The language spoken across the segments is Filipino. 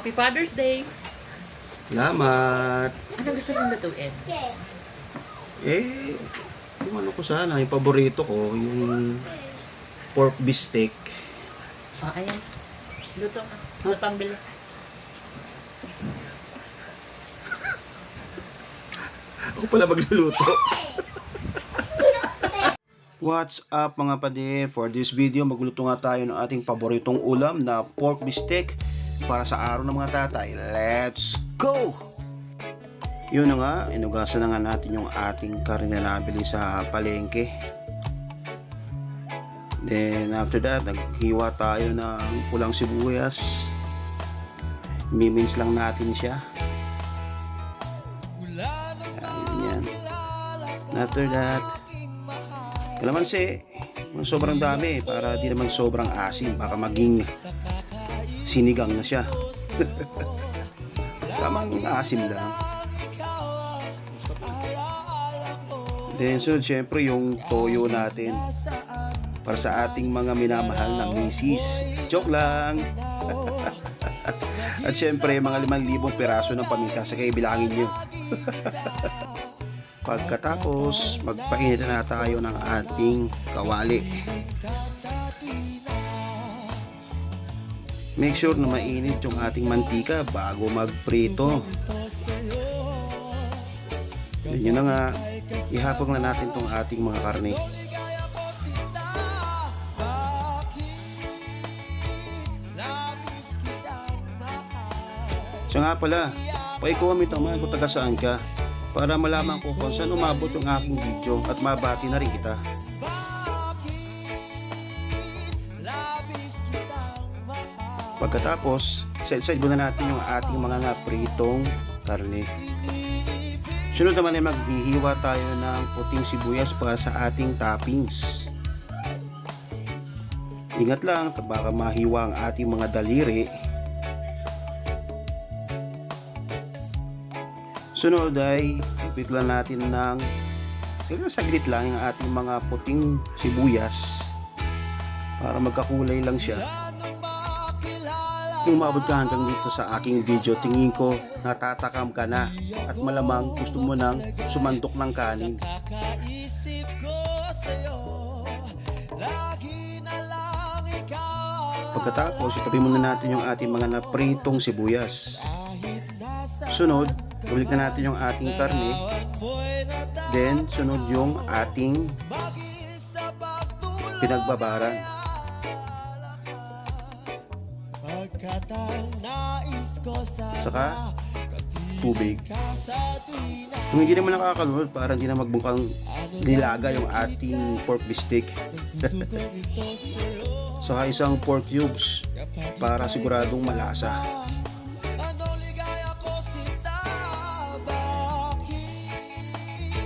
Happy Father's Day! Salamat. Ano gusto mong lutuin? Yung ano ko sana, yung paborito ko, yung pork beefsteak. Ayan. Luto ka. Ano pang bilo? Ako pala magluluto. What's up mga pade? For this video, magluto nga tayo ng ating paboritong ulam na pork beefsteak para sa araw ng mga tatay. Let's go! Yun na nga, inugasan na nga natin yung ating karne na nabili sa palengke. Then after that, naghiwa tayo ng pulang sibuyas. Mimins lang natin siya. Yan. After that, kalamansi, sobrang dami para di naman sobrang asim, baka maging sinigang na siya. Tamang asim lang. Then so syempre yung toyo natin para sa ating mga minamahal na misis. Joke lang. At syempre mga 5,000 piraso ng paminta, sa kaya bilangin nyo. Pagkatapos, magpainit na tayo ng ating kawali. Make sure na mainit yung ating mantika bago magprito. Then yun na nga, ihapon na natin tong ating mga karne. So nga pala, pa-comment naman kung taga saan ka, para malaman ko kung saan umabot yung aking video at mabati na rin kita. Pagkatapos, set-side muna natin yung ating mga pritong karne. Sunod naman ay maghihiwa tayo ng puting sibuyas para sa ating toppings. Ingat lang, baka mahiwa ang ating mga daliri. Sunod ay ipit lang natin ng saglit lang yung ating mga puting sibuyas para magkakulay lang siya. Kung umabot ka hanggang dito sa aking video, tingin ko natatakam ka na at malamang gusto mo nang sumandok ng kanin. Pagkatapos, itabi muna natin yung ating mga napritong sibuyas. Sunod, balik na natin yung ating karne. Then, sunod yung ating pinagbabaran. Saka, tubig. Kung hindi naman nakakalunod, para hindi na magbungkang nilaga yung ating pork beefsteak. Saka isang pork cubes para siguradong malasa.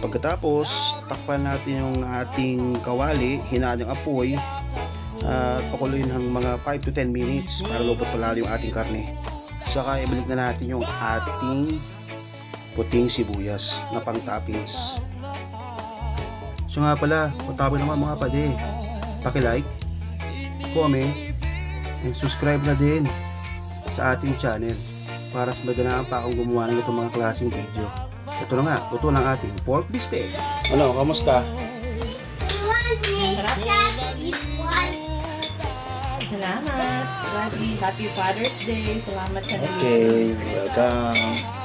Pagkatapos, takpan natin yung ating kawali, hinaan yung apoy at pakuluin ng mga 5 to 10 minutes para lupot pala yung ating karne. Saka ibalik na natin yung ating puting sibuyas na pang toppings. So nga pala, patabi naman mga pade, paki-like, comment, and subscribe na din sa ating channel para sa maganaan pa akong gumawa ng itong mga klaseng video. Ito na nga, luto ng ating pork beefsteak. Ano, kamusta? Salamat! Happy Father's Day! Salamat sa Okay, welcome.